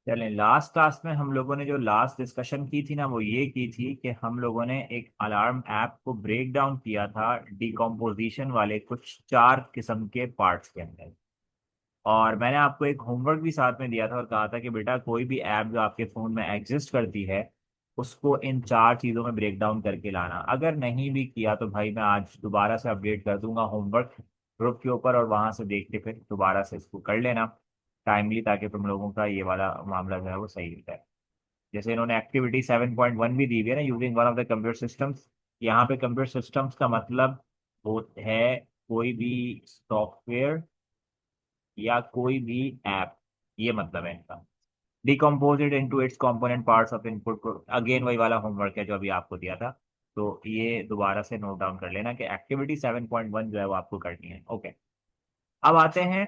चलें, last class में हम लोगों ने जो लास्ट डिस्कशन की थी ना, वो ये की थी कि हम लोगों ने एक अलार्म ऐप को ब्रेक डाउन किया था डिकम्पोजिशन वाले कुछ 4 किस्म के पार्ट्स के अंदर। और मैंने आपको एक होमवर्क भी साथ में दिया था और कहा था कि बेटा कोई भी ऐप जो आपके फ़ोन में एग्जिस्ट करती है उसको इन 4 चीज़ों में ब्रेक डाउन करके लाना। अगर नहीं भी किया तो भाई मैं आज दोबारा से अपडेट कर दूंगा होमवर्क ग्रुप के ऊपर, और वहां से देख के फिर दोबारा से इसको कर लेना टाइमली, ताकि तुम लोगों का ये वाला मामला जो है वो सही होता है। जैसे इन्होंने एक्टिविटी 7.1 भी दी हुई है ना, using one of the computer systems. यहाँ पे कंप्यूटर सिस्टम्स का मतलब वो है कोई भी सॉफ्टवेयर या कोई भी ऐप, ये मतलब है इनका। Decompose it into its component parts of input. Again वही वाला होमवर्क है जो अभी आपको दिया था, तो ये दोबारा से नोट डाउन कर लेना कि एक्टिविटी 7.1 जो है वो आपको करनी है। ओके, अब आते हैं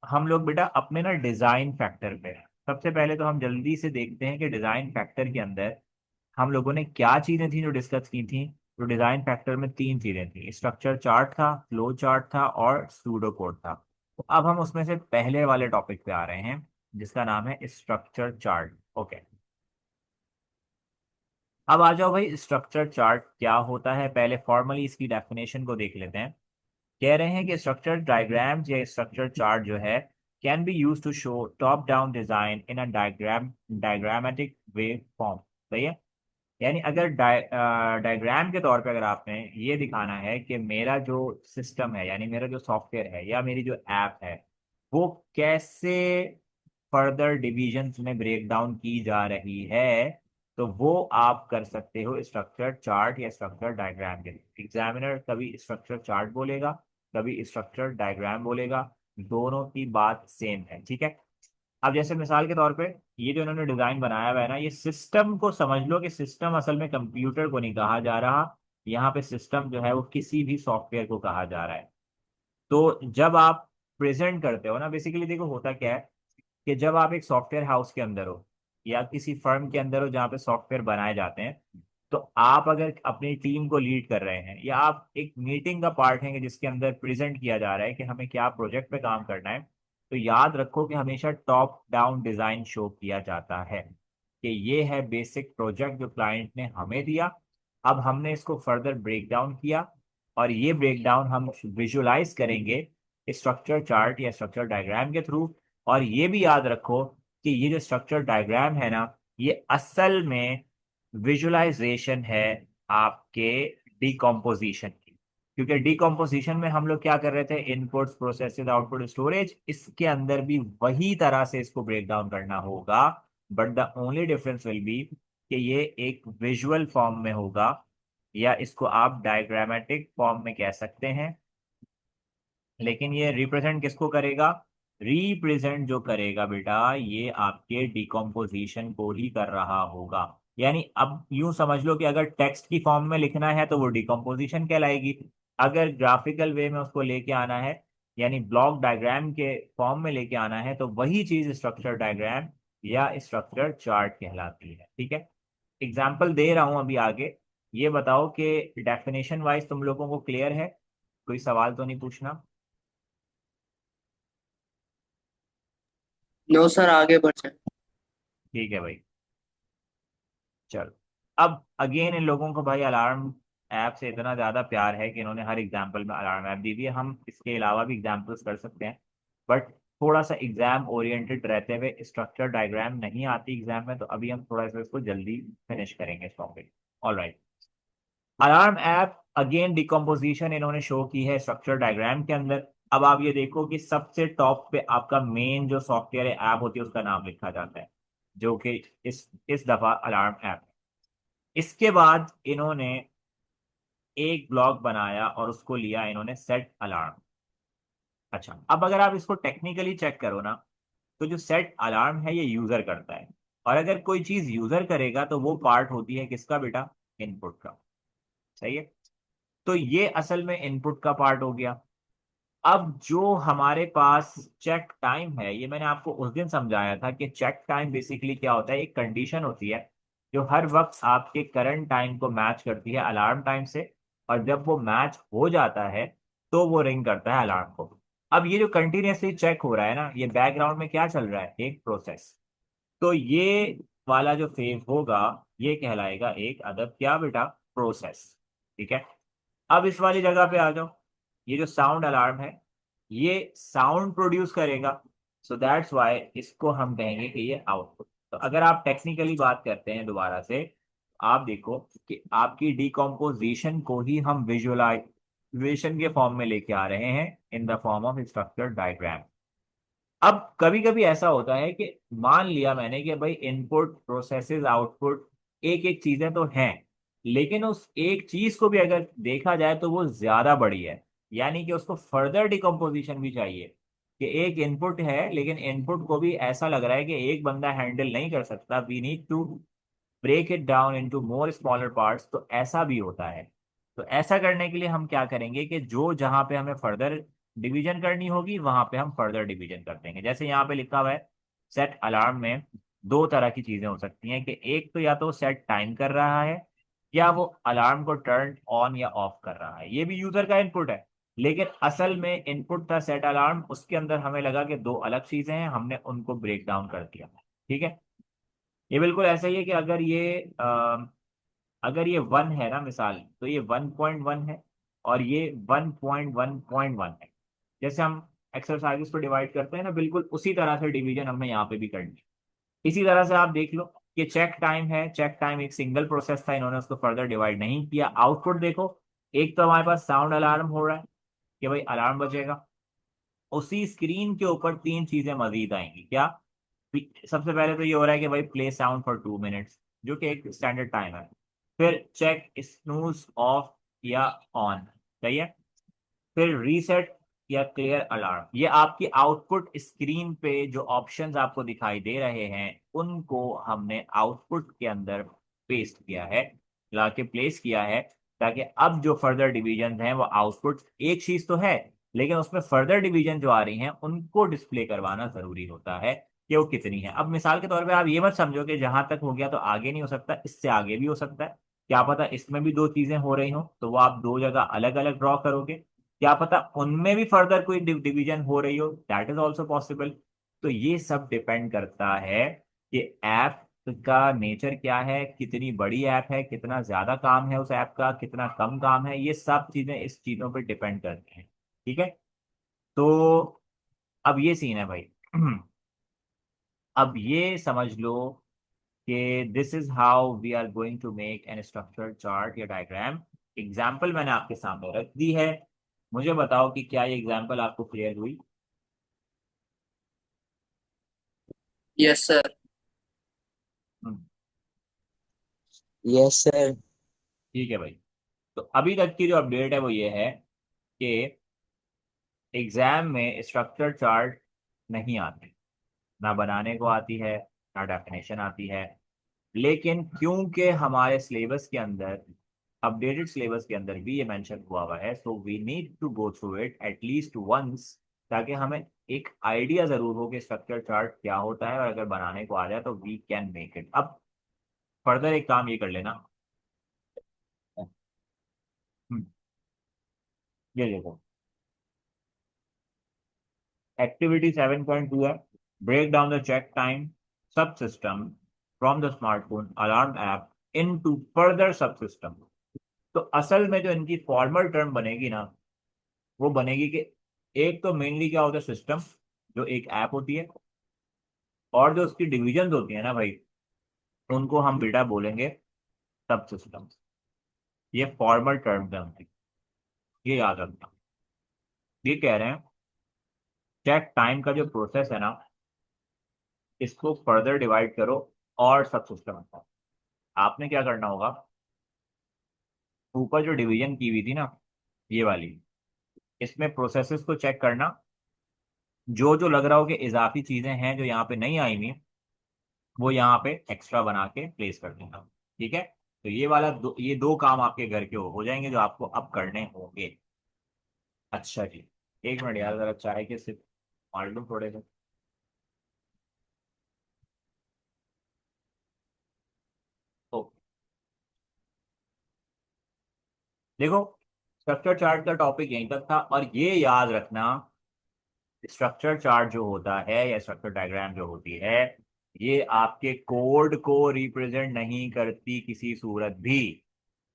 हम लोग बेटा अपने ना डिजाइन फैक्टर पे। सबसे पहले तो हम जल्दी से देखते हैं कि डिजाइन फैक्टर के अंदर हम लोगों ने क्या चीजें थी जो डिस्कस की थी। तो डिजाइन फैक्टर में 3 चीजें थी, स्ट्रक्चर चार्ट था, फ्लो चार्ट था और सूडो कोड था। तो अब हम उसमें से पहले वाले टॉपिक पे आ रहे हैं जिसका नाम है स्ट्रक्चर चार्ट। ओके, अब आ जाओ भाई, स्ट्रक्चर चार्ट क्या होता है, पहले फॉर्मली इसकी डेफिनेशन को देख लेते हैं। कह रहे हैं कि स्ट्रक्चर डायग्राम या स्ट्रक्चर चार्ट जो है can be use to show top down design in a diagrammatic way form. सही है। यानी अगर डायग्राम के तौर पे अगर आपने ये दिखाना है कि मेरा जो सिस्टम है, यानी मेरा जो सॉफ्टवेयर है या मेरी जो ऐप है, वो कैसे फर्दर डिविजन्स में ब्रेक डाउन की जा रही है, तो वो आप कर सकते हो स्ट्रक्चर चार्ट या स्ट्रक्चर डायग्राम के थ्रू। एग्जामिनर कभी स्ट्रक्चर चार्ट बोलेगा, कभी स्ट्रक्चर डायग्राम बोलेगा, दोनों की बात सेम है। ठीक है। अब जैसे मिसाल के तौर पे ये जो इन्होंने डिजाइन बनाया हुआ है ना, ये सिस्टम को समझ लो कि सिस्टम असल में कंप्यूटर को नहीं कहा जा रहा। यहाँ पे सिस्टम जो है वो किसी भी सॉफ्टवेयर को कहा जा रहा है। तो जब आप प्रेजेंट करते हो ना, बेसिकली देखो होता क्या है कि जब आप एक सॉफ्टवेयर हाउस के अंदर हो या किसी फर्म के अंदर हो जहाँ पे सॉफ्टवेयर बनाए जाते हैं, तो आप अगर अपनी टीम को लीड कर रहे हैं या आप एक मीटिंग का पार्ट हैं कि जिसके अंदर प्रेजेंट किया जा रहा है कि हमें क्या प्रोजेक्ट पे काम करना है, तो याद रखो कि हमेशा टॉप डाउन डिजाइन शो किया जाता है कि ये है बेसिक प्रोजेक्ट जो क्लाइंट ने हमें दिया। अब हमने इसको फर्दर ब्रेक डाउन किया और ये ब्रेक डाउन हम विजुलाइज करेंगे स्ट्रक्चर चार्ट या स्ट्रक्चर डायग्राम के थ्रू। और ये भी याद रखो कि ये जो स्ट्रक्चर डायग्राम है ना, ये असल में विजुअलाइजेशन है आपके डिकम्पोजिशन की। क्योंकि डिकम्पोजिशन में हम लोग क्या कर रहे थे, इनपुट्स प्रोसेसेस आउटपुट स्टोरेज, इसके अंदर भी वही तरह से इसको ब्रेक डाउन करना होगा। But the only difference will be कि ये एक विजुअल फॉर्म में होगा, या इसको आप डायग्रामेटिक फॉर्म में कह सकते हैं। लेकिन ये रिप्रेजेंट किसको करेगा, रिप्रेजेंट जो करेगा बेटा ये आपके डिकम्पोजिशन को ही कर रहा होगा। यानी अब यूं समझ लो कि अगर टेक्स्ट की फॉर्म में लिखना है तो वो डिकम्पोजिशन कहलाएगी। अगर ग्राफिकल वे में उसको लेके आना है, यानी ब्लॉक डायग्राम के फॉर्म में लेके आना है, तो वही चीज स्ट्रक्चर डायग्राम या स्ट्रक्चर चार्ट कहलाती है। ठीक है। एग्जाम्पल दे रहा हूं अभी आगे। ये बताओ कि डेफिनेशन वाइज तुम लोगों को क्लियर है, कोई सवाल तो नहीं पूछना। नो सर, आगे बढ़ जाए। ठीक है भाई, चलो। अब अगेन इन लोगों को भाई अलार्म ऐप से इतना ज्यादा प्यार है कि इन्होंने हर एग्जाम्पल में अलार्म ऐप दी हुई है। हम इसके अलावा भी एग्जाम्पल्स कर सकते हैं, बट थोड़ा सा एग्जाम ओरिएंटेड रहते हुए स्ट्रक्चर डायग्राम नहीं आती एग्जाम में, तो अभी हम थोड़ा सा इसको जल्दी फिनिश करेंगे इस topic. All right, alarm app again decomposition इन्होंने शो की है स्ट्रक्चर डायग्राम के अंदर। अब आप ये देखो कि सबसे टॉप पे आपका मेन जो सॉफ्टवेयर ऐप होती है उसका नाम लिखा जाता है, जो कि इस दफा अलार्म ऐप। इसके बाद इन्होंने एक ब्लॉग बनाया और उसको लिया इन्होंने सेट अलार्म। अच्छा, अब अगर आप इसको टेक्निकली चेक करो ना, तो जो सेट अलार्म है ये यूजर करता है। और अगर कोई चीज यूजर करेगा तो वो पार्ट होती है किसका बेटा, इनपुट का। सही है। तो ये असल में इनपुट का पार्ट हो गया। अब जो हमारे पास चेक टाइम है, ये मैंने आपको उस दिन समझाया था कि चेक टाइम बेसिकली क्या होता है, एक कंडीशन होती है जो हर वक्त आपके करंट टाइम को मैच करती है अलार्म टाइम से। और जब वो मैच हो जाता है तो वो रिंग करता है अलार्म को। अब ये जो कंटिन्यूअसली चेक हो रहा है ना, ये बैकग्राउंड में क्या चल रहा है, एक प्रोसेस। तो ये वाला जो फेज होगा ये कहलाएगा एक अदद क्या बेटा, प्रोसेस। ठीक है, अब इस वाली जगह पे आ जाओ। ये जो साउंड अलार्म है ये साउंड प्रोड्यूस करेगा, सो दैट्स वाई इसको हम कहेंगे कि ये आउटपुट। तो अगर आप टेक्निकली बात करते हैं दोबारा से, आप देखो कि आपकी डिकम्पोजिशन को ही हम विजुअलाइजेशन के फॉर्म में लेके आ रहे हैं in the form of structure diagram. अब कभी कभी ऐसा होता है कि मान लिया मैंने कि भाई इनपुट प्रोसेसेस आउटपुट एक एक चीजें तो हैं, लेकिन उस एक चीज को भी अगर देखा जाए तो वो ज्यादा बड़ी है, यानी कि उसको फर्दर डिकम्पोजिशन भी चाहिए। कि एक इनपुट है लेकिन इनपुट को भी ऐसा लग रहा है कि एक बंदा हैंडल नहीं कर सकता, we need to break it down into more smaller parts, तो ऐसा भी होता है। तो ऐसा करने के लिए हम क्या करेंगे कि जो जहां पे हमें फर्दर डिवीजन करनी होगी वहां पे हम फर्दर डिवीजन कर देंगे। जैसे यहाँ पे लिखा हुआ है सेट अलार्म में दो तरह की चीजें हो सकती हैं कि एक तो या तो सेट टाइम कर रहा है या वो अलार्म को टर्न ऑन या ऑफ कर रहा है, ये भी यूजर का इनपुट है। लेकिन असल में इनपुट था सेट अलार्म, उसके अंदर हमें लगा कि दो अलग चीजें हैं, हमने उनको ब्रेक डाउन कर दिया। ठीक है, ये बिल्कुल ऐसा ही है कि अगर ये 1 है ना मिसाल, तो ये 1.1 है और ये 1.1.1 है। जैसे हम एक्सरसाइजेस को डिवाइड करते हैं ना, बिल्कुल उसी तरह से डिवीजन हमने यहाँ पे भी करनी है। इसी तरह से आप देख लो कि चेक टाइम है, चेक टाइम एक सिंगल प्रोसेस था, इन्होंने उसको फर्दर डिवाइड नहीं किया। आउटपुट देखो, एक तो हमारे पास साउंड अलार्म हो रहा है कि भाई अलार्म बजेगा, उसी स्क्रीन के ऊपर तीन चीजें मजीद आएंगी क्या। सबसे पहले तो ये हो रहा है कि भाई प्ले साउंड फॉर 2 मिनट्स, जो कि एक स्टैंडर्ड टाइम है। फिर चेक स्नूज ऑफ या ऑन, सही है। फिर रीसेट या क्लियर अलार्म। ये आपकी आउटपुट स्क्रीन पे जो ऑप्शंस आपको दिखाई दे रहे हैं उनको हमने आउटपुट के अंदर पेस्ट किया है, लाके प्लेस किया है, ताकि अब जो फर्दर डिवीजन हैं वो आउटपुट एक चीज तो है, लेकिन उसमें फर्दर डिवीजन जो आ रही हैं उनको डिस्प्ले करवाना जरूरी होता है कि वो कितनी है। अब मिसाल के तौर पे आप ये मत समझो कि जहां तक हो गया तो आगे नहीं हो सकता, इससे आगे भी हो सकता है। क्या पता इसमें भी दो चीजें हो रही हो तो वो आप दो जगह अलग अलग ड्रॉ करोगे, क्या पता उनमें भी फर्दर कोई डिवीजन हो रही हो, दैट इज ऑल्सो पॉसिबल। तो ये सब डिपेंड करता है कि ऐप का नेचर क्या है, कितनी बड़ी ऐप है, कितना ज्यादा काम है उस ऐप का, कितना कम काम है, ये सब चीजें इस चीजों पर डिपेंड करती हैं। ठीक है, तो अब ये सीन है भाई। अब ये समझ लो कि this is how we are going to make an structure chart या डायग्राम। एग्जाम्पल मैंने आपके सामने रख दी है, मुझे बताओ कि क्या ये एग्जाम्पल आपको क्लियर हुई। Yes sir. Hmm, yes sir. ठीक है भाई। तो अभी तक की जो अपडेट है वो ये है कि एग्जाम में स्ट्रक्चर चार्ट नहीं आती, ना बनाने को आती है, ना डेफिनेशन आती है। लेकिन क्योंकि हमारे सिलेबस के अंदर, अपडेटेड सिलेबस के अंदर भी ये मेंशन हुआ हुआ है, so we need to go through it at least once, ताकि हमें एक आइडिया जरूर हो कि स्ट्रक्चर चार्ट क्या होता है, और अगर बनाने को आ जाए तो वी कैन मेक इट। अब फर्दर एक काम ये कर लेना। हम्म, ये देखो, एक्टिविटी 7.2 है, break down the check time sub system from the smartphone alarm app into further sub system. तो असल में जो इनकी फॉर्मल टर्म बनेगी ना, वो बनेगी कि एक तो मेनली क्या होता है सिस्टम, जो एक ऐप होती है, और जो उसकी डिविजन होती है ना भाई, उनको हम बेटा बोलेंगे सब सिस्टम। ये फॉर्मल टर्म्स है उनकी, ये याद रखना। ये कह रहे हैं चेक टाइम का जो प्रोसेस है ना, इसको फर्दर डिवाइड करो और सब सिस्टम। आपने क्या करना होगा, ऊपर जो डिवीजन की हुई थी ना, ये वाली, इसमें प्रोसेसेस को चेक करना, जो जो लग रहा हो कि इजाफी चीजें हैं जो यहाँ पे नहीं आई हुई, वो यहाँ पे एक्स्ट्रा बना के प्लेस कर देना। ठीक है, तो ये वाला ये दो काम आपके घर के हो जाएंगे जो आपको अब करने होंगे। अच्छा जी, एक मिनट यार, जरा चाय के सिर्फ मालूम थोड़े से। तो देखो, स्ट्रक्चर चार्ट का टॉपिक यहीं तक था, और ये याद रखना, स्ट्रक्चर चार्ट जो होता है या स्ट्रक्चर डायग्राम जो होती है, ये आपके कोड को रिप्रेजेंट नहीं करती किसी सूरत भी,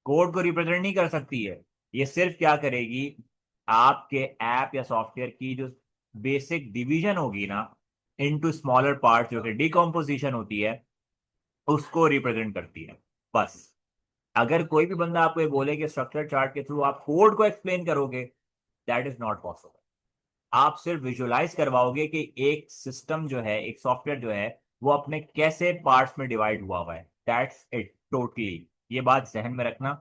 कोड को रिप्रेजेंट नहीं कर सकती है। ये सिर्फ क्या करेगी, आपके ऐप या सॉफ्टवेयर की जो बेसिक डिवीजन होगी ना इनटू स्मॉलर पार्ट, जो कि डिकम्पोजिशन होती है, उसको रिप्रेजेंट करती है बस। अगर कोई भी बंदा आपको ये बोले कि स्ट्रक्चर चार्ट के थ्रू आप कोड को एक्सप्लेन करोगे, दैट इज नॉट पॉसिबल। आप सिर्फ विजुलाइज करवाओगे कि एक सिस्टम जो है, एक सॉफ्टवेयर जो है, वो अपने कैसे पार्ट्स में डिवाइड हुआ है, दैट्स इट टोटली। ये बात जहन में रखना,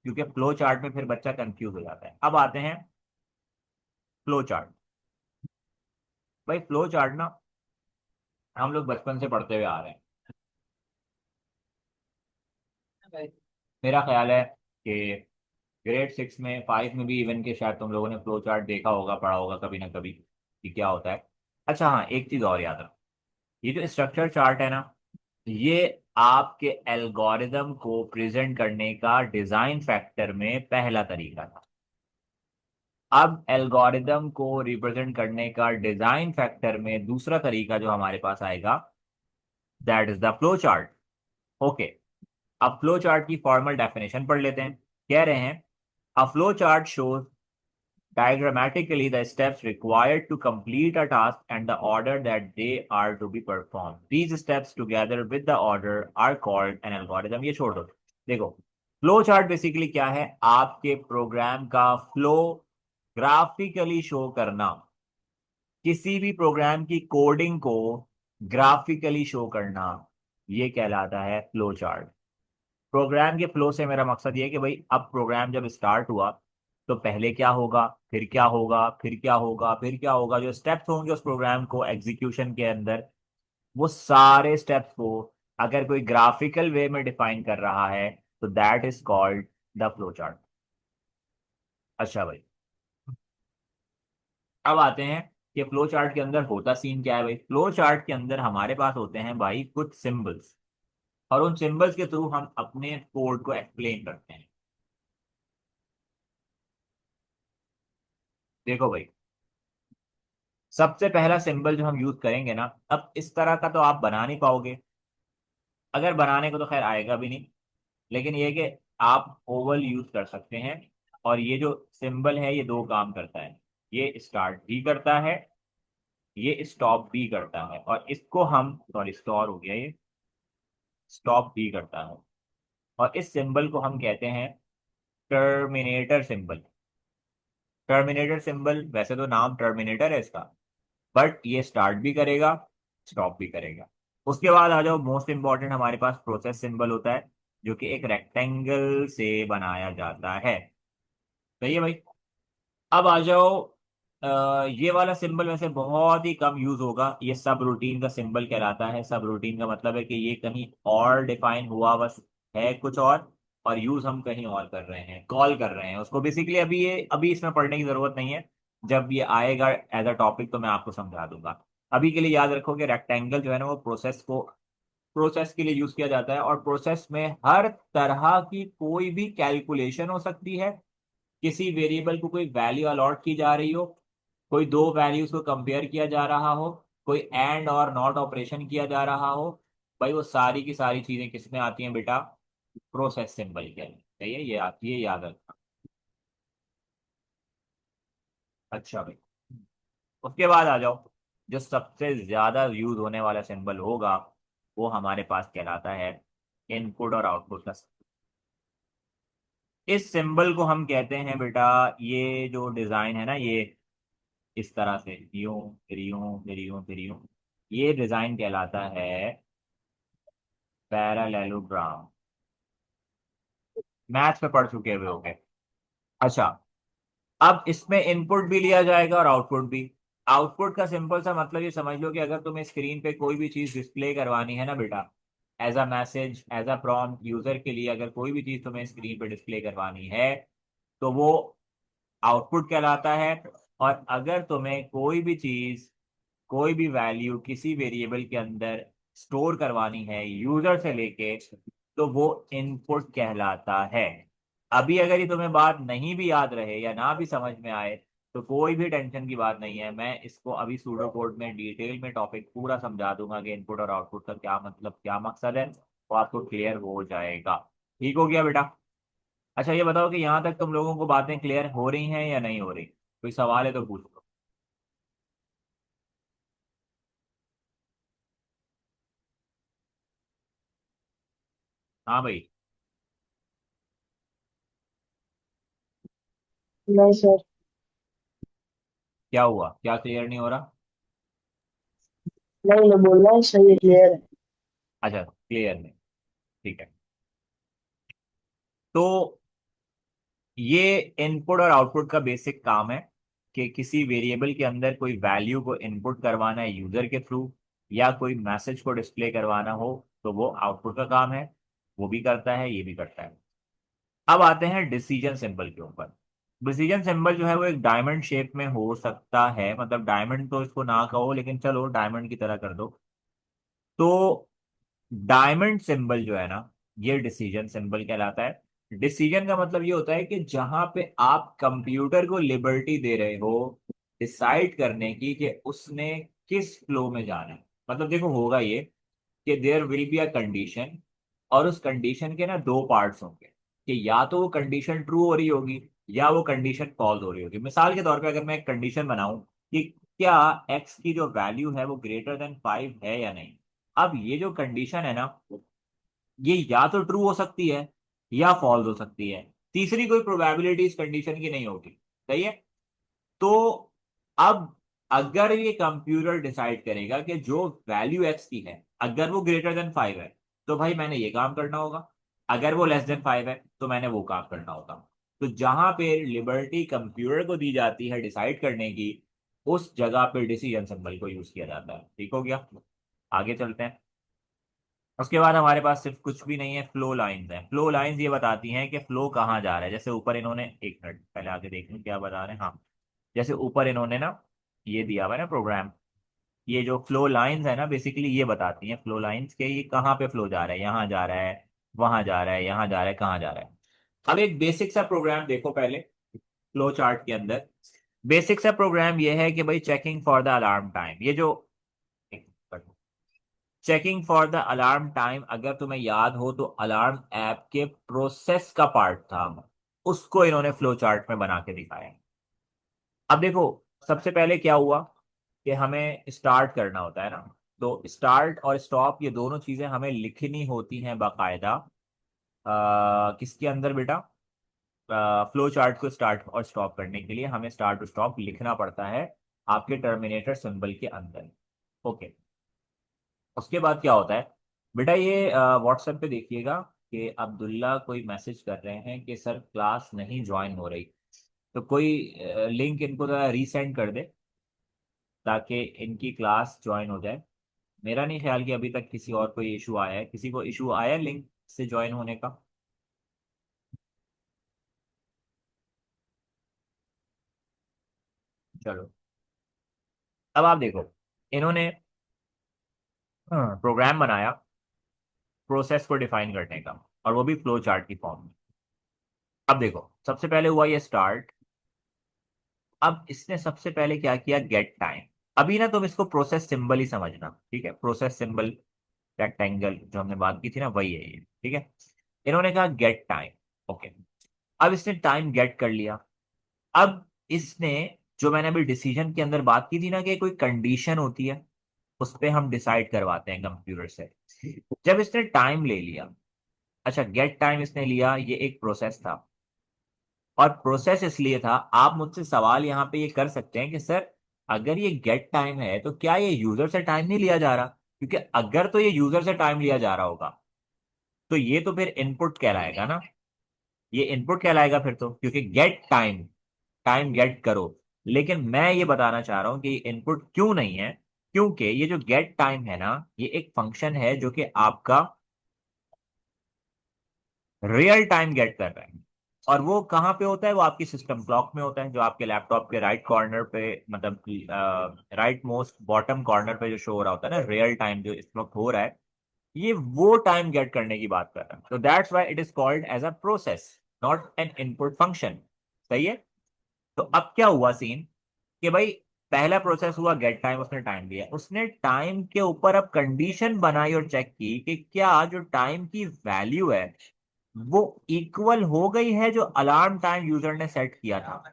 क्योंकि फ्लो चार्ट में फिर बच्चा कंफ्यूज हो जाता है। अब आते हैं फ्लो चार्ट। भाई फ्लो चार्ट ना हम लोग बचपन से पढ़ते हुए आ रहे हैं। मेरा ख्याल है कि ग्रेड 6 में, 5 में भी इवन के शायद तुम लोगों ने फ्लो चार्ट देखा होगा, पढ़ा होगा कभी ना कभी कि क्या होता है। अच्छा हाँ, एक चीज और याद रखो, ये जो स्ट्रक्चर चार्ट है ना, ये आपके एल्गोरिदम को प्रेजेंट करने का डिजाइन फैक्टर में पहला तरीका था। अब एल्गोरिदम को रिप्रेजेंट करने का डिजाइन फैक्टर में दूसरा तरीका जो हमारे पास आएगा, that is the flow chart. Okay, अब फ्लो चार्ट की फॉर्मल डेफिनेशन पढ़ लेते हैं। कह रहे हैं a flow chart shows diagrammatically the steps required to complete a task and the order that they are to be performed. These steps together with the order are called an algorithm. ये छोड़ दो। देखो, flow chart basically क्या है, आपके programme का flow graphically show करना, किसी भी प्रोग्राम की कोडिंग को ग्राफिकली शो करना, ये कहलाता है फ्लो चार्ट। प्रोग्राम के फ्लो से मेरा मकसद ये है कि भाई अब प्रोग्राम जब स्टार्ट हुआ तो पहले क्या होगा, फिर क्या होगा, फिर क्या होगा, फिर क्या होगा, जो स्टेप्स होंगे उस प्रोग्राम को एग्जीक्यूशन के अंदर, वो सारे स्टेप्स को अगर कोई ग्राफिकल वे में डिफाइन कर रहा है तो that is called the flow chart. अच्छा भाई, अब आते हैं कि फ्लो चार्ट के अंदर होता सीन क्या है। भाई फ्लो चार्ट के अंदर हमारे पास होते हैं भाई कुछ सिंबल्स, और उन सिंबल्स के थ्रू हम अपने कोड को एक्सप्लेन करते हैं। देखो भाई, सबसे पहला सिंबल जो हम यूज करेंगे ना, अब इस तरह का तो आप बना नहीं पाओगे, अगर बनाने को तो खैर आएगा भी नहीं, लेकिन ये कि आप ओवल यूज कर सकते हैं। और ये जो सिंबल है ये दो काम करता है, ये स्टार्ट भी करता है, ये स्टॉप भी करता है, और इसको हम, सॉरी स्टोर हो गया, ये स्टॉप भी करता है। और इस सिंबल को हम कहते हैं टर्मिनेटर सिंबल। टर्मिनेटर सिंबल, वैसे तो नाम टर्मिनेटर है इसका, बट ये स्टार्ट भी करेगा, स्टॉप भी करेगा। उसके बाद आ जाओ, मोस्ट इंपॉर्टेंट हमारे पास प्रोसेस सिंबल होता है, जो कि एक रेक्टेंगल से बनाया जाता है। सही है भाई। अब आ जाओ, ये वाला सिंबल वैसे बहुत ही कम यूज होगा, ये सब रूटीन का सिंबल कहलाता है। सब रूटीन का मतलब है कि ये कहीं और डिफाइन हुआ बस है कुछ और यूज हम कहीं और कर रहे हैं, कॉल कर रहे हैं उसको बेसिकली। अभी ये, अभी इसमें पढ़ने की जरूरत नहीं है, जब ये आएगा एज अ टॉपिक तो मैं आपको समझा दूंगा। अभी के लिए याद रखो कि रेक्टेंगल जो है ना, वो प्रोसेस के लिए यूज किया जाता है, और प्रोसेस में हर तरह की कोई भी कैलकुलेशन हो सकती है। किसी वेरिएबल को कोई वैल्यू अलॉट की जा रही हो, कोई दो वैल्यूज को कंपेयर किया जा रहा हो, कोई एंड और नॉट ऑपरेशन किया जा रहा हो, भाई वो सारी की सारी चीजें किस में आती हैं बेटा, प्रोसेस सिंबल के अंदर। सही है, ये आती है, याद रखना। अच्छा भाई, उसके बाद आ जाओ, जो सबसे ज्यादा यूज होने वाला सिंबल होगा वो हमारे पास कहलाता है इनपुट और आउटपुट का symbol। इस सिंबल को हम कहते हैं बेटा, ये जो डिजाइन है ना, ये इस तरह से यूं फिर यूं फिर यूं फिर यूं, ये डिजाइन कहलाता है पैरेललोग्राम। मैथ्स में पढ़ चुके हुए होंगे। अच्छा, अब इसमें इनपुट भी लिया जाएगा और आउटपुट भी। आउटपुट का सिंपल सा मतलब ये समझ लो कि अगर तुम्हें स्क्रीन पे कोई भी चीज डिस्प्ले करवानी है ना बेटा, as a message, as a prompt user के लिए, अगर कोई भी चीज तुम्हें स्क्रीन पे डिस्प्ले करवानी है तो वो आउटपुट कहलाता है। और अगर तुम्हें कोई भी चीज, कोई भी वैल्यू किसी वेरिएबल के अंदर स्टोर करवानी है यूजर से लेके, तो वो इनपुट कहलाता है। अभी अगर ये तुम्हें बात नहीं भी याद रहे या ना भी समझ में आए, तो कोई भी टेंशन की बात नहीं है, मैं इसको अभी सूडो कोड में डिटेल में टॉपिक पूरा समझा दूंगा कि इनपुट और आउटपुट का क्या मतलब, क्या मकसद है, वो आपको क्लियर हो जाएगा। ठीक हो गया बेटा? अच्छा ये बताओ कि यहाँ तक तुम लोगों को बातें क्लियर हो रही हैं या नहीं हो रही? कोई सवाल है तो पूछ लो। हाँ भाई। नहीं सर। क्या हुआ, क्या क्लियर नहीं हो रहा? नहीं, मैं बोल रहा हूँ सही है, क्लियर है। अच्छा क्लियर नहीं, ठीक है। तो ये इनपुट और आउटपुट का बेसिक काम है कि किसी वेरिएबल के अंदर कोई वैल्यू को इनपुट करवाना है यूजर के थ्रू, या कोई मैसेज को डिस्प्ले करवाना हो तो वो आउटपुट का काम है, वो भी करता है, ये भी करता है। अब आते हैं डिसीजन सिंबल के ऊपर। डिसीजन सिंबल जो है वो एक डायमंड शेप में हो सकता है, मतलब डायमंड तो इसको ना कहो लेकिन चलो डायमंड की तरह कर दो। तो डायमंड सिंबल जो है ना, ये डिसीजन सिंबल कहलाता है। डिसीजन का मतलब ये होता है कि जहां पे आप कंप्यूटर को लिबर्टी दे रहे हो डिसाइड करने की कि उसने किस फ्लो में जाना है। मतलब देखो होगा ये कि there will be a condition, और उस कंडीशन के ना दो पार्ट्स होंगे, कि या तो वो कंडीशन ट्रू हो रही होगी या वो कंडीशन फॉल्स हो रही होगी। मिसाल के तौर पे अगर मैं एक कंडीशन बनाऊं कि क्या एक्स की जो वैल्यू है वो ग्रेटर देन 5 है या नहीं, अब ये जो कंडीशन है ना, ये या तो ट्रू हो सकती है या फॉल्स हो सकती है, तीसरी कोई प्रोबेबिलिटी इस कंडीशन की नहीं होगी। सही है? तो अब अगर ये कंप्यूटर डिसाइड करेगा कि जो वैल्यू एक्स की है अगर वो ग्रेटर देन 5 है, तो भाई मैंने ये काम करना होगा। अगर वो लेस देन 5 है तो मैंने वो काम करना होगा। तो जहां पे लिबर्टी कंप्यूटर को दी जाती है डिसाइड करने की, उस जगह पे डिसीजन सिंबल को यूज किया जाता है। ठीक हो गया? आगे चलते हैं। उसके बाद हमारे पास सिर्फ कुछ भी नहीं है, फ्लो लाइंस हैं। फ्लो लाइंस ये बताती हैं कि फ्लो कहाँ जा रहा है। जैसे ऊपर इन्होंने, एक मिनट पहले आगे देख लूं क्या बता रहे हैं। हाँ, जैसे ऊपर इन्होंने ना ये दिया हुआ है ना प्रोग्राम, ये जो फ्लो लाइंस है ना बेसिकली ये बताती हैं फ्लो लाइंस के ये कहाँ पे फ्लो जा रहा है, यहाँ जा रहा है, वहां जा रहा है, यहाँ जा रहा है, कहाँ जा रहा है। अब एक बेसिक सा प्रोग्राम देखो पहले फ्लो चार्ट के अंदर। बेसिक सा प्रोग्राम ये है कि भाई checking for the alarm time, ये जो checking for the alarm time अगर तुम्हें याद हो तो अलार्म ऐप के प्रोसेस का पार्ट था, उसको इन्होंने फ्लो चार्ट में बना के दिखाया। अब देखो सबसे पहले क्या हुआ कि हमें स्टार्ट करना होता है ना, तो स्टार्ट और स्टॉप ये दोनों चीजें हमें लिखनी होती हैं बाकायदा। किसके अंदर बेटा? फ्लो चार्ट को स्टार्ट और स्टॉप करने के लिए हमें स्टार्ट और स्टॉप लिखना पड़ता है आपके टर्मिनेटर सिंबल के अंदर। ओके। उसके बाद क्या होता है बेटा, ये व्हाट्सएप पे देखिएगा कि अब्दुल्ला कोई मैसेज कर रहे हैं कि सर क्लास नहीं ज्वाइन हो रही। तो कोई लिंक इनको रीसेंड कर दे ताकि इनकी क्लास ज्वाइन हो जाए। मेरा नहीं ख्याल कि अभी तक किसी और कोई इशू आया है। किसी को इशू आया लिंक से ज्वाइन होने का? चलो अब आप देखो, इन्होंने प्रोग्राम बनाया प्रोसेस को डिफाइन करने का, और वो भी फ्लो चार्ट की फॉर्म में। अब देखो सबसे पहले हुआ ये स्टार्ट। अब इसने सबसे पहले क्या किया, गेट टाइम। अभी ना तुम इसको प्रोसेस सिंबल ही समझना, ठीक है? प्रोसेस सिंबल रेक्टेंगल जो हमने बात की थी ना वही है ये, ठीक है? इन्होंने कहा गेट टाइम। ओके। अब इसने टाइम गेट कर लिया। अब इसने, जो मैंने अभी डिसीजन के अंदर बात की थी ना कि कोई कंडीशन होती है उस पे हम डिसाइड करवाते हैं कंप्यूटर से, जब इसने टाइम ले लिया, अच्छा गेट टाइम इसने लिया, ये एक प्रोसेस था। और प्रोसेस इसलिए था, आप मुझसे सवाल यहाँ पे ये कर सकते हैं कि सर अगर ये गेट टाइम है तो क्या ये यूजर से टाइम नहीं लिया जा रहा? क्योंकि अगर तो ये यूजर से टाइम लिया जा रहा होगा तो ये तो फिर इनपुट कहलाएगा ना, ये इनपुट कहलाएगा फिर तो, क्योंकि गेट टाइम, टाइम गेट करो। लेकिन मैं ये बताना चाह रहा हूं कि इनपुट क्यों नहीं है, क्योंकि ये जो गेट टाइम है ना ये एक फंक्शन है जो कि आपका रियल टाइम गेट कर रहा है। और वो कहाँ पे होता है? वो आपकी सिस्टम क्लॉक में होता है, जो आपके लैपटॉप के राइट कॉर्नर पे, मतलब राइट मोस्ट बॉटम कॉर्नर पे जो शो हो रहा होता है ना, रियल टाइम जो इस वक्त हो रहा है, ये वो टाइम गेट करने की बात कर रहा है। तो that's why it is called as a process, not an input function. सही है? तो अब क्या हुआ सीन कि भाई पहला प्रोसेस हुआ गेट टाइम, उसने टाइम दिया, उसने टाइम के ऊपर अब कंडीशन बनाई और चेक की कि क्या जो टाइम की वैल्यू है वो इक्वल हो गई है जो अलार्म टाइम यूजर ने सेट किया था।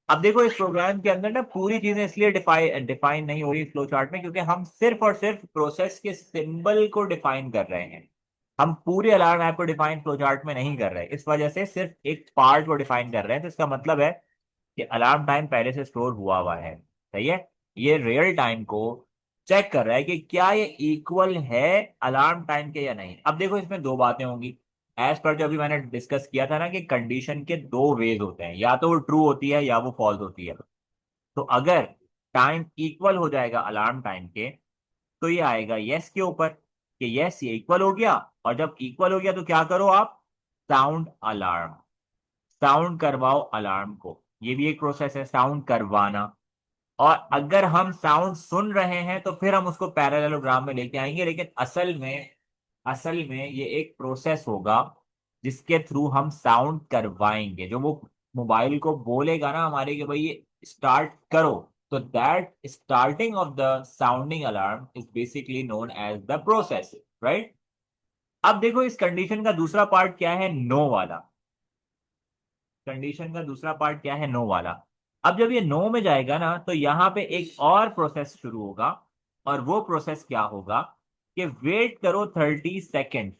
अब देखो इस प्रोग्राम के अंदर ना पूरी चीजें इसलिए डिफाइन डिफाइन नहीं हो रही फ्लो चार्ट में, क्योंकि हम सिर्फ और सिर्फ प्रोसेस के सिंबल को डिफाइन कर रहे हैं। हम पूरे अलार्म ऐप को डिफाइन फ्लो चार्ट में नहीं कर रहे, इस वजह से सिर्फ एक पार्ट को डिफाइन कर रहे हैं। तो इसका मतलब है कि अलार्म टाइम पहले से स्टोर हुआ हुआ है। सही है, ये रियल टाइम को चेक कर रहा है कि क्या ये इक्वल है अलार्म टाइम के या नहीं। अब देखो इसमें दो बातें होंगी, एज पर जो अभी मैंने डिस्कस किया था ना कि कंडीशन के दो वेज होते हैं, या तो वो ट्रू होती है या वो फॉल्स होती है। तो अगर टाइम इक्वल हो जाएगा अलार्म टाइम के तो ये आएगा यस के ऊपर कि यस ये इक्वल हो गया। और जब इक्वल हो गया तो क्या करो आप, साउंड अलार्म, साउंड करवाओ अलार्म को। ये भी एक प्रोसेस है साउंड करवाना। और अगर हम साउंड सुन रहे हैं तो फिर हम उसको पैरेललोग्राम में लेके आएंगे, लेकिन असल में ये एक प्रोसेस होगा जिसके थ्रू हम साउंड करवाएंगे। जो वो मोबाइल को बोलेगा ना हमारे कि भाई ये स्टार्ट करो, तो that starting of the sounding alarm is basically known as the process, right. अब देखो इस कंडीशन का दूसरा पार्ट क्या है, नो वाला। कंडीशन का दूसरा पार्ट क्या है, नो वाला। अब जब ये नो में जाएगा ना तो यहाँ पे एक और प्रोसेस शुरू होगा। और वो प्रोसेस क्या होगा कि वेट करो 30 सेकेंड,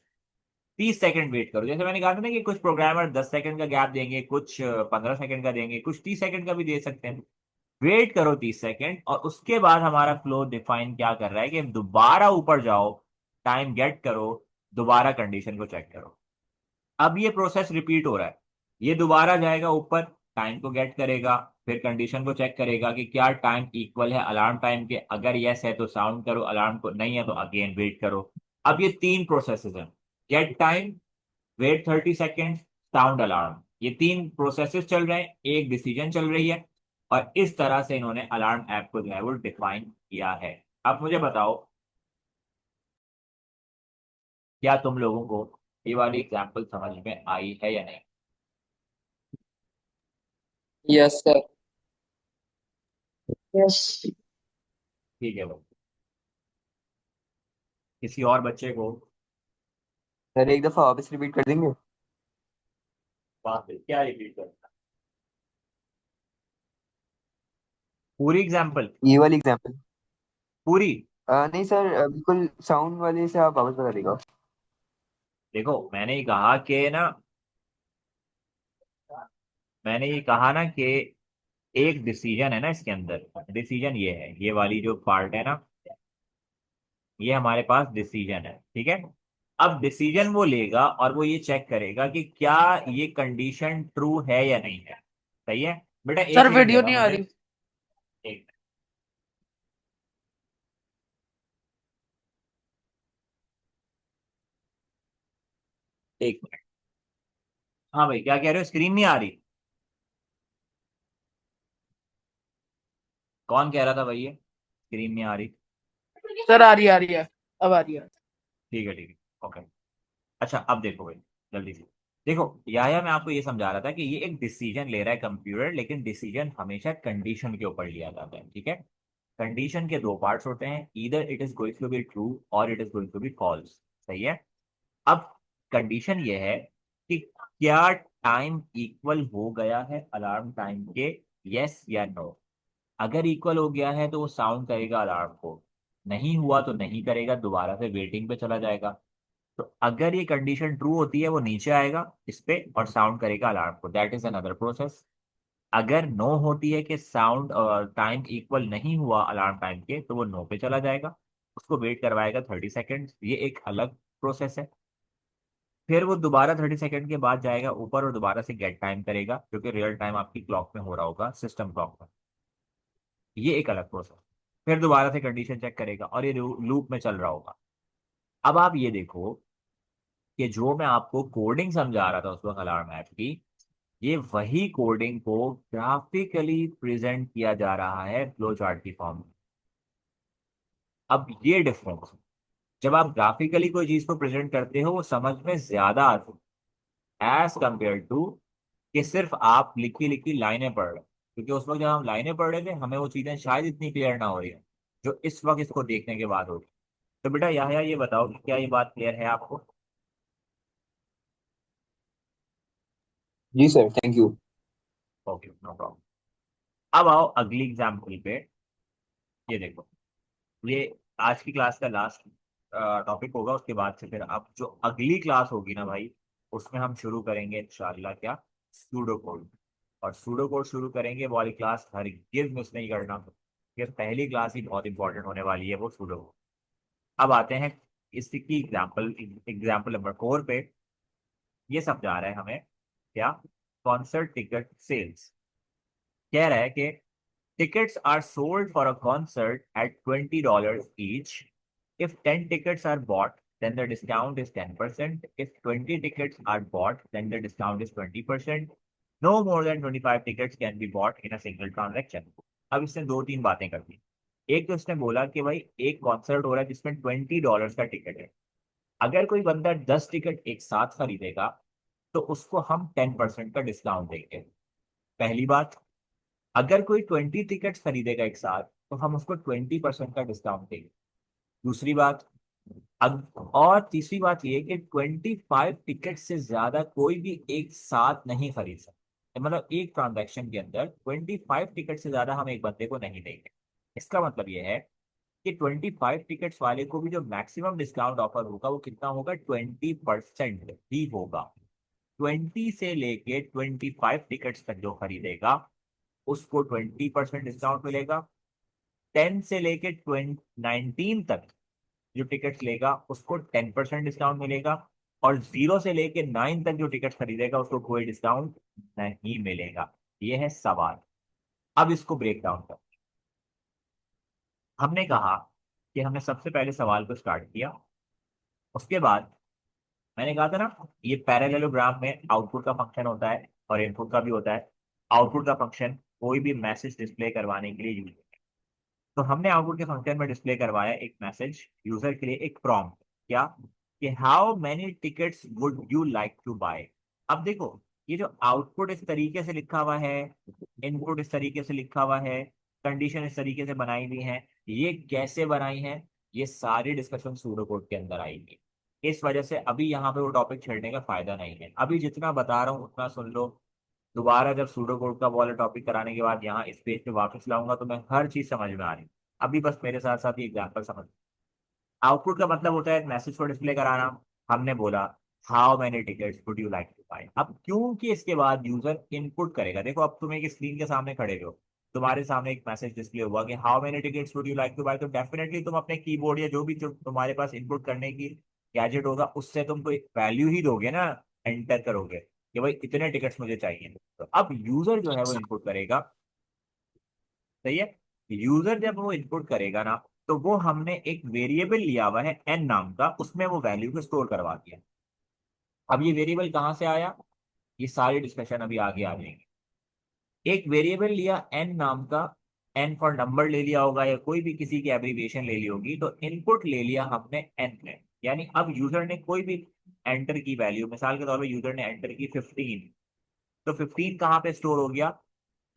30 सेकंड वेट करो। जैसे मैंने कहा था ना कि कुछ प्रोग्रामर 10 सेकंड का गैप देंगे, कुछ 15 सेकंड का देंगे, कुछ 30 सेकंड का भी दे सकते हैं। वेट करो 30 सेकंड और उसके बाद हमारा फ्लो डिफाइन क्या कर रहा है कि दोबारा ऊपर जाओ, टाइम गेट करो, दोबारा कंडीशन को चेक करो। अब ये प्रोसेस रिपीट हो रहा है, ये दोबारा जाएगा ऊपर, टाइम को गेट करेगा, फिर कंडीशन को चेक करेगा कि क्या टाइम इक्वल है अलार्म टाइम के। अगर यस है तो साउंड करो अलार्म को, नहीं है तो अगेन वेट करो। अब ये तीन प्रोसेसेस हैं, get time, wait 30 second, sound alarm. ये तीन प्रोसेसेस चल रहे हैं, एक डिसीजन चल रही है। और इस तरह से इन्होंने अलार्म ऐप को जो है वो डिफाइन किया है। अब मुझे बताओ क्या तुम लोगों को ये वाली एग्जाम्पल समझ में आई है या नहीं। Yes sir. यस। ठीक है भाई, किसी और बच्चे को सर एक दफा वापस रिपीट कर देंगे। बात है क्या रिपीट करना, पूरी एग्जाम्पल, ये वाली एग्जांपल। पूरी। नहीं सर, बिल्कुल साउंड वाले से आप वापस बता देगा। देखो मैंने ये कहा कि ना, मैंने ये कहा ना कि एक डिसीजन है ना इसके अंदर, डिसीजन ये है, ये वाली जो पार्ट है ना, ये हमारे पास डिसीजन है, ठीक है। अब डिसीजन वो लेगा और वो ये चेक करेगा कि क्या ये कंडीशन ट्रू है या नहीं है। सही है बेटा, एक सर मिनट वीडियो देना नहीं आ मुझे, रही। एक एक मिनट। हाँ भाई क्या कह रहे हो, स्क्रीन नहीं आ रही, कौन कह रहा था भाई ये स्क्रीन नहीं आ रही। सर आ रही है, अब आ रही है। ठीक है ठीक है, ओके। अच्छा अब देखो भाई, जल्दी से देखो, या मैं आपको ये समझा रहा था कि ये एक डिसीजन ले रहा है कंप्यूटर, लेकिन डिसीजन हमेशा कंडीशन के ऊपर लिया जाता है, ठीक है। कंडीशन के दो पार्ट्स होते हैं, either it is going to be true और it is going to be false. सही है। अब कंडीशन ये है कि क्या टाइम इक्वल हो गया है अलार्म टाइम के, यस या नो। अगर इक्वल हो गया है तो वो साउंड करेगा अलार्म को, नहीं हुआ तो नहीं करेगा, दोबारा से वेटिंग पे चला जाएगा। तो अगर ये कंडीशन ट्रू होती है वो नीचे आएगा इस पे और साउंड करेगा अलार्म को, दैट इज अनदर प्रोसेस। अगर नो होती है कि साउंड टाइम इक्वल नहीं हुआ अलार्म टाइम के, तो वो नो पे चला जाएगा, उसको वेट करवाएगा 30 सेकेंड, ये एक अलग प्रोसेस है। फिर वो दोबारा 30 सेकेंड के बाद जाएगा ऊपर और दोबारा से गेट टाइम करेगा, क्योंकि रियल टाइम आपकी क्लॉक में हो रहा होगा, सिस्टम क्लॉक में। ये एक अलग प्रोसेस। फिर दोबारा से कंडीशन चेक करेगा और ये लूप में चल रहा होगा। अब आप ये देखो कि जो मैं आपको कोडिंग समझा रहा था उस वक्त अलार्म ऐप की, ये वही कोडिंग को ग्राफिकली प्रेजेंट किया जा रहा है फ्लो चार्ट की फॉर्म में। अब ये डिफरेंस, जब आप ग्राफिकली कोई चीज को प्रेजेंट करते हो वो समझ में ज्यादा आती है एज कंपेयर टू कि सिर्फ आप लिखी लिखी लाइनें पढ़ रहे हो। क्योंकि उस वक्त जब हम लाइनें पढ़ रहे थे हमें वो चीजें शायद इतनी क्लियर ना हो रही है जो इस वक्त इसको देखने के बाद होगी। तो बेटा याह्या ये बताओ कि क्या ये बात क्लियर है आपको? जी sir, thank you. Okay, no problem. अब आओ अगली एग्जाम्पल पे। ये देखो, ये आज की क्लास का लास्ट टॉपिक होगा। उसके बाद से फिर अब जो अगली क्लास होगी ना भाई, उसमें हम शुरू करेंगे इंशाल्लाह क्या, सूडो कोड। और सूडो कोड शुरू करेंगे, वो वाली क्लास हरगिज मिस नहीं करना। ये पहली क्लास ही बहुत इंपॉर्टेंट होने वाली है वो सूडो कोड। अब आते हैं इसकी एग्जाम्पल, एग्जाम्पल नंबर 4 पे। ये समझा रहा है हमें क्या, कॉन्सर्ट टिकट सेल्स। कह रहा है कि tickets are sold for a concert at $20 each. If 10 tickets are bought, then the discount is 10%. If 20 tickets are bought, then the discount is 20%. No more than 25 tickets can be bought in a single transaction. अब इसने दो तीन बातें कर दी। एक तो इसने बोला कि भाई एक कॉन्सर्ट हो रहा है जिसमें $20 का टिकट है। अगर कोई बंदा 10 टिकट एक साथ खरीदेगा तो उसको हम 10% का डिस्काउंट देंगे, पहली बात। अगर कोई 20 टिकट खरीदेगा एक साथ तो हम उसको 20% का डिस्काउंट देंगे, दूसरी बात। और तीसरी बात ये कि 25 टिकट से ज्यादा कोई भी एक साथ नहीं खरीद सकता। मतलब एक ट्रांजैक्शन के अंदर 25 टिकट से ज्यादा हम एक बंदे को नहीं देंगे। इसका मतलब ये है कि 25 टिकट्स वाले को भी जो मैक्सिमम डिस्काउंट ऑफर होगा वो कितना होगा, 20% ही होगा। 20 से लेके 25 टिकट्स तक जो खरीदेगा उसको 20% डिस्काउंट मिलेगा। 10 से लेके 19 तक जो टिकट्स लेगा उसको 10% डिस्काउंट मिलेगा। और 0 से लेके 9 तक जो टिकट खरीदेगा उसको कोई डिस्काउंट नहीं मिलेगा। ये है सवाल। अब इसको ब्रेक डाउन कर, हमने कहा कि हमने सबसे पहले सवाल को स्टार्ट किया। उसके बाद मैंने कहा था ना, ये पैरेललोग्राम में आउटपुट का फंक्शन होता है और इनपुट का भी होता है। आउटपुट का फंक्शन कोई भी मैसेज डिस्प्ले करवाने के लिए यूज, तो हमने आउटपुट के फंक्शन में डिस्प्ले करवाया एक मैसेज यूजर के लिए, एक प्रॉम्प्ट। क्या, कि how many tickets would you like to buy. अब देखो, ये जो आउटपुट इस तरीके से लिखा हुआ है, इनपुट इस तरीके से लिखा हुआ है, कंडीशन इस तरीके से बनाई हुई है, ये कैसे बनाई है, ये सारी डिस्कशन सूडो कोड के अंदर आएगी। इस वजह से अभी यहाँ पे वो टॉपिक छेड़ने का फायदा नहीं है। अभी जितना बता रहा हूँ उतना सुन लो। दोबारा जब सूडो कोड का वाला टॉपिक कराने के बाद यहाँ इस पेज पे वापस लाऊंगा तो मैं हर चीज समझ में आ रही। अभी बस मेरे साथ साथ ये एग्जाम्पल समझ। आउटपुट का मतलब होता है मैसेज को डिस्प्ले कराना। हमने बोला how many tickets would you like to buy. अब क्योंकि इसके बाद यूजर इनपुट करेगा, देखो अब तुम एक स्क्रीन के सामने खड़े हो, तुम्हारे सामने एक मैसेज डिस्प्ले हुआ कि how many tickets would you like to buy, तो डेफिनेटली तुम अपने कीबोर्ड या जो भी जो तुम्हारे पास इनपुट करने की गैजेट होगा उससे तुम कोई वैल्यू ही दोगे ना, एंटर करोगे कि भाई इतने टिकट्स मुझे चाहिए। तो अब यूजर जो है वो इनपुट करेगा, सही है। यूजर जब वो इनपुट करेगा ना, तो वो हमने एक वेरिएबल लिया हुआ है एन नाम का, उसमें वो वैल्यू को स्टोर करवा दिया। अब ये वेरिएबल कहाँ से आया, ये सारी डिस्कशन अभी आगे आ जाएंगे। एक वेरिएबल लिया एन नाम का, एन फॉर नंबर ले लिया होगा या कोई भी किसी की एब्रीविएशन ले ली होगी, तो इनपुट ले लिया हमने एन में। यानी अब यूजर ने कोई भी एंटर की वैल्यू, मिसाल के तौर पर यूजर ने एंटर की 15, तो 15 कहाँ पे स्टोर हो गया,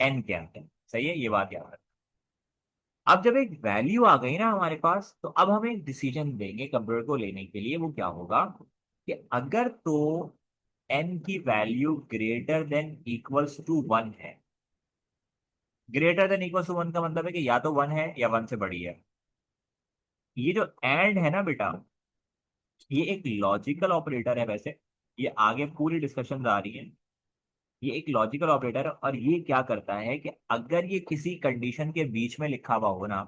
एन के अंदर। सही है, ये बात याद रखना। अब जब एक वैल्यू आ गई ना हमारे पास, तो अब हम एक डिसीजन देंगे कंप्यूटर को लेने के लिए। वो क्या होगा कि अगर तो एन की value greater than equals to 1 है। ग्रेटर देन इक्वल्स टू 1 का मतलब है कि या तो 1 है या 1 से बड़ी है। ये जो एंड है ना बेटा, ये एक लॉजिकल ऑपरेटर है वैसे, ये आगे पूरी डिस्कशन आ रही है। ये एक लॉजिकल ऑपरेटर है और ये क्या करता है कि अगर ये किसी कंडीशन के बीच में लिखा हुआ हो ना,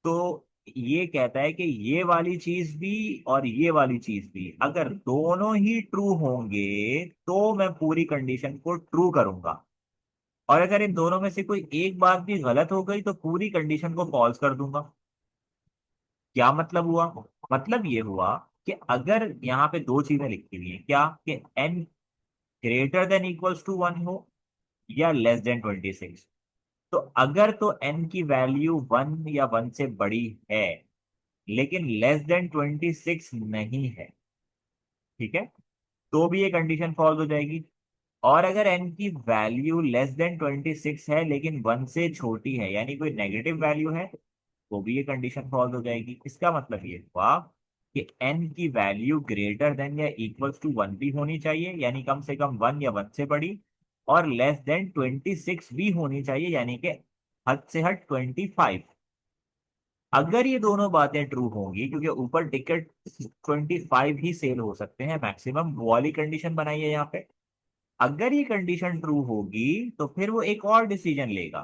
तो ये कहता है कि ये वाली चीज भी और ये वाली चीज भी अगर दोनों ही ट्रू होंगे तो मैं पूरी कंडीशन को ट्रू करूंगा, और अगर इन दोनों में से कोई एक बात भी गलत हो गई तो पूरी कंडीशन को फॉल्स कर दूंगा। क्या मतलब हुआ, मतलब ये हुआ कि अगर यहाँ पे दो चीजें लिखी हुई हैं, क्या, कि n greater than equals to 1 हो या लेस देन 26, तो अगर तो एन की वैल्यू 1 या 1 से बड़ी है लेकिन लेस देन 26 नहीं है, ठीक है, तो भी ये कंडीशन फॉल्स हो जाएगी। और अगर n की वैल्यू लेस देन 26 है लेकिन 1 से छोटी है, यानी कोई नेगेटिव वैल्यू है, तो भी ये कंडीशन फॉल्स हो जाएगी। इसका मतलब ये हुआ कि n की वैल्यू ग्रेटर देन या इक्वल्स टू 1 भी होनी चाहिए, यानी कम से कम 1 या 1 से बड़ी, और लेस देन 26 भी होनी चाहिए, यानी कि हद से हद 25। अगर ये दोनों बातें ट्रू होंगी, क्योंकि ऊपर टिकट 25 ही सेल हो सकते हैं मैक्सिमम, वो वाली कंडीशन बनाई है यहाँ पे। अगर ये कंडीशन ट्रू होगी तो फिर वो एक और डिसीजन लेगा।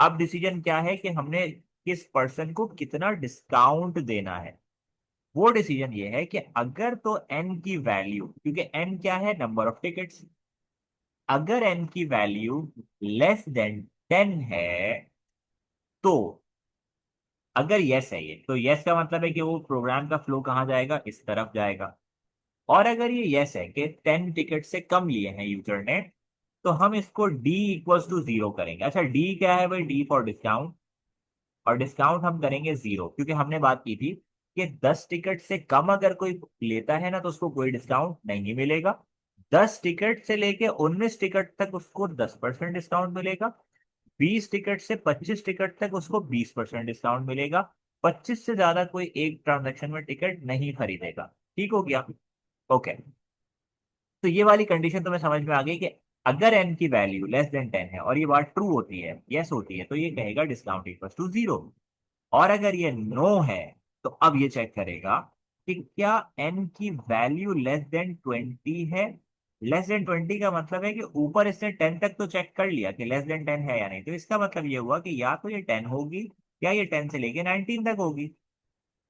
अब डिसीजन क्या है कि हमने किस पर्सन को कितना डिस्काउंट देना है। वो डिसीजन ये है कि अगर तो एन की वैल्यू, क्योंकि एन क्या है, नंबर ऑफ टिकट्स, अगर एन की वैल्यू लेस देन 10 है, तो अगर यस है ये, तो यस का मतलब है कि वो प्रोग्राम का फ्लो कहाँ जाएगा, इस तरफ जाएगा। और अगर ये यस है कि 10 टिकट से कम लिए हैं यूजर ने, तो हम इसको डी इक्वल्स टू 0 करेंगे। अच्छा, डी क्या है भाई, डी फॉर डिस्काउंट, और डिस्काउंट हम करेंगे 0, क्योंकि हमने बात की थी कि 10 टिकट से कम अगर कोई लेता है ना तो उसको कोई डिस्काउंट नहीं मिलेगा। 10 टिकट से लेके 19 टिकट तक उसको 10% डिस्काउंट मिलेगा। 20 टिकट से 25 टिकट तक उसको 20% डिस्काउंट मिलेगा। 25 से ज्यादा कोई एक ट्रांजेक्शन में टिकट नहीं खरीदेगा। ठीक हो गया? ओके। तो ये वाली कंडीशन तुम्हें समझ में आ गई कि अगर n की वैल्यू लेस देन 10 है और ये बात ट्रू होती है, यस होती है, तो ये कहेगा डिस्काउंट इक्वल टू 0। और अगर ये नो है, तो अब ये चेक करेगा कि क्या n की वैल्यू लेस देन 20 है। लेस देन 20 का मतलब है कि ऊपर इसने 10 तक तो चेक कर लिया कि लेस देन 10 है या नहीं, तो इसका मतलब ये हुआ कि या तो ये 10 होगी या ये 10 से लेके 19 तक होगी।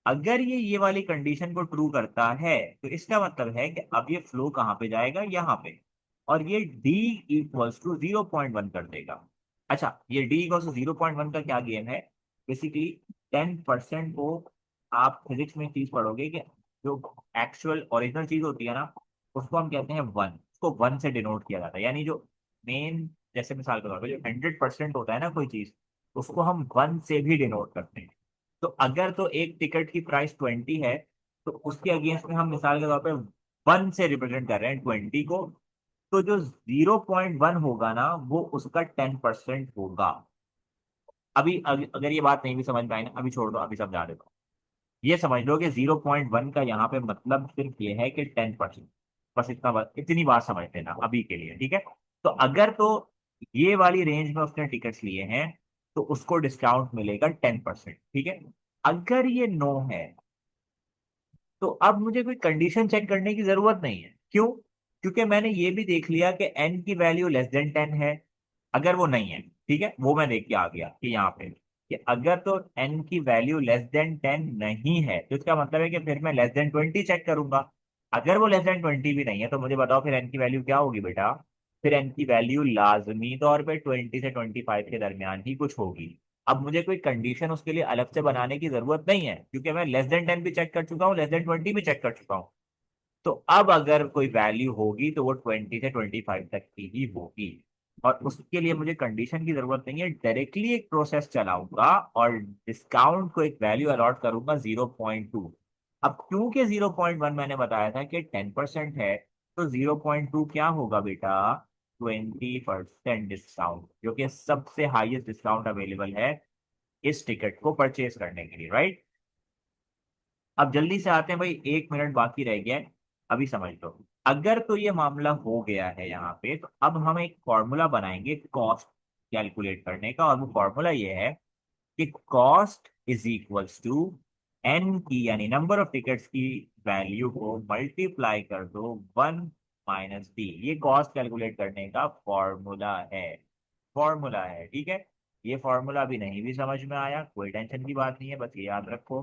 अगर ये वाली कंडीशन को ट्रू करता है, तो इसका मतलब है कि अब ये फ्लो कहाँ पे जाएगा, यहाँ पे, और ये d इक्वल्स टू 0.1 कर देगा। अच्छा, ये d इक्वल्स टू 0.1 का क्या गेम है, बेसिकली 10% को, आप फिजिक्स में चीज पढ़ोगे कि जो एक्चुअल ओरिजिनल चीज होती है ना, उसको हम कहते हैं 1, उसको 1 से डिनोट किया जाता है। यानी जो मेन, जैसे मिसाल के तौर पर जो 100% होता है ना कोई चीज, उसको हम 1 से भी डिनोट करते हैं। तो अगर तो एक टिकट की प्राइस 20 है, तो उसके अगेंस्ट में हम मिसाल के तौर पे 1 से रिप्रेजेंट कर रहे हैं 20 को, तो जो 0.1 होगा ना, वो उसका 10% होगा। अभी अगर ये बात नहीं भी समझ में आई ना, अभी छोड़ दो, अभी समझा देता हूँ। ये समझ लो कि 0.1 का यहाँ पे मतलब सिर्फ ये है कि 10%। बस इतना बात, इतनी बात समझ लेना अभी के लिए, ठीक है? तो अगर तो ये वाली रेंज में उसने टिकट्स लिए हैं, तो उसको डिस्काउंट मिलेगा 10%, ठीक है? अगर ये नो है, तो अब मुझे कोई कंडीशन चेक करने की जरूरत नहीं है। क्यों? क्योंकि मैंने ये भी देख लिया कि n की वैल्यू लेस देन 10 है। अगर वो नहीं है, ठीक है, वो मैं देख के आ गया कि यहाँ पे कि अगर तो n की वैल्यू लेस देन 10 नहीं है, तो इसका मतलब है कि फिर मैं लेस देन 20 चेक करूंगा। अगर वो लेस देन 20 भी नहीं है, तो मुझे बताओ फिर n की वैल्यू क्या होगी बेटा? फिर n की वैल्यू लाजमी तौर पे 20 से 25 के दरमियान ही कुछ होगी। अब मुझे कोई कंडीशन उसके लिए अलग से बनाने की जरूरत नहीं है, क्योंकि मैं लेस देन 10 भी चेक कर चुका हूँ, लेस देन 20 भी चेक कर चुका हूँ। तो अब अगर कोई वैल्यू होगी तो वो 20 से 25 तक की ही होगी। और उसके लिए मुझे कंडीशन की जरूरत नहीं है, डायरेक्टली एक प्रोसेस चलाऊंगा और डिस्काउंट को एक वैल्यू अलॉट करूंगा 0.2। अब क्योंकि 0.1 मैंने बताया था कि 10% है, तो 0.2 क्या होगा बेटा? 20% डिस्काउंट, जो कि सबसे हाईएस्ट डिस्काउंट अवेलेबल है इस टिकट को परचेज करने के लिए, राइट? अब जल्दी से आते हैं भाई, 1 मिनट बाकी रह गया है, अभी समझ लो। अगर तो ये मामला हो गया है यहाँ पे, तो अब हम एक फॉर्मूला बनाएंगे कॉस्ट कैलकुलेट करने का, और वो फॉर्मूला ये है कि cost is equals to n की, यानी नंबर ऑफ टिकट्स की वैल्यू को मल्टीप्लाई कर दो 1 - डी। ये कॉस्ट कैलकुलेट करने का फॉर्मूला है। फॉर्मूला है, ठीक है? ये फॉर्मूला भी नहीं भी समझ में आया, कोई टेंशन की बात नहीं है, बस ये याद रखो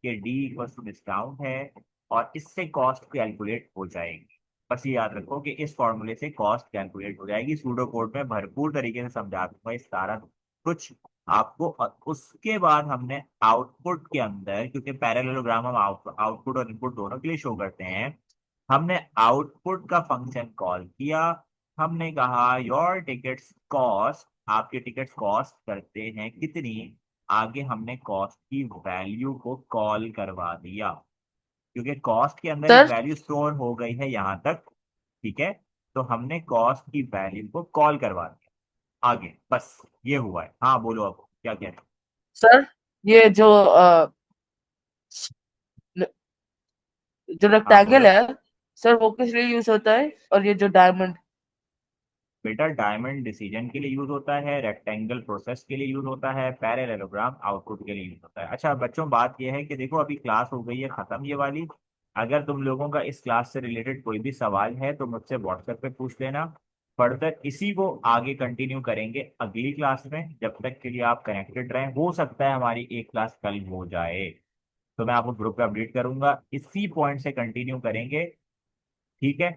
कि डी इक्वल्स टू डिस्काउंट है, और इससे कॉस्ट कैलकुलेट हो जाएगी। बस ये याद रखो कि इस फॉर्मूले से कॉस्ट कैलकुलेट हो जाएगी। सूडो कोड में भरपूर तरीके से समझा दूंगा इस सारा कुछ आपको। और उसके बाद हमने आउटपुट के अंदर, क्योंकि पैरेललोग्राम हम आउटपुट और इनपुट दोनों के लिए शो करते हैं, हमने आउटपुट का फंक्शन कॉल किया। हमने कहा योर टिकट्स कॉस्ट, आपके टिकट्स कॉस्ट करते हैं कितनी, आगे हमने कॉस्ट की वैल्यू को कॉल करवा दिया, क्योंकि कॉस्ट के अंदर एक सर वैल्यू स्टोर हो गई है यहाँ तक, ठीक है? तो हमने कॉस्ट की वैल्यू को कॉल करवा दिया आगे, बस ये हुआ है। हाँ बोलो, अब क्या कह रहे हो? सर ये जो हाँ रेक्टेंगल बोलो है सर, वो किस लिए यूज होता है? और ये जो डायमंड? बेटा, डायमंड डिसीजन के लिए यूज होता है, रेक्टेंगल प्रोसेस के लिए यूज होता है, पैरेललोग्राम आउटपुट के लिए यूज होता है। अच्छा बच्चों, बात यह है कि देखो अभी क्लास हो गई है खत्म ये वाली। अगर तुम लोगों का इस क्लास से रिलेटेड कोई भी सवाल है तो मुझसे व्हाट्सएप पे पूछ लेना। फर्दर इसी को आगे कंटिन्यू करेंगे अगली क्लास में। जब तक के लिए आप कनेक्टेड रहें, हो सकता है हमारी एक क्लास कल हो जाए, तो मैं आपको ग्रुप पे अपडेट करूंगा, इसी पॉइंट से कंटिन्यू करेंगे। ठीक है।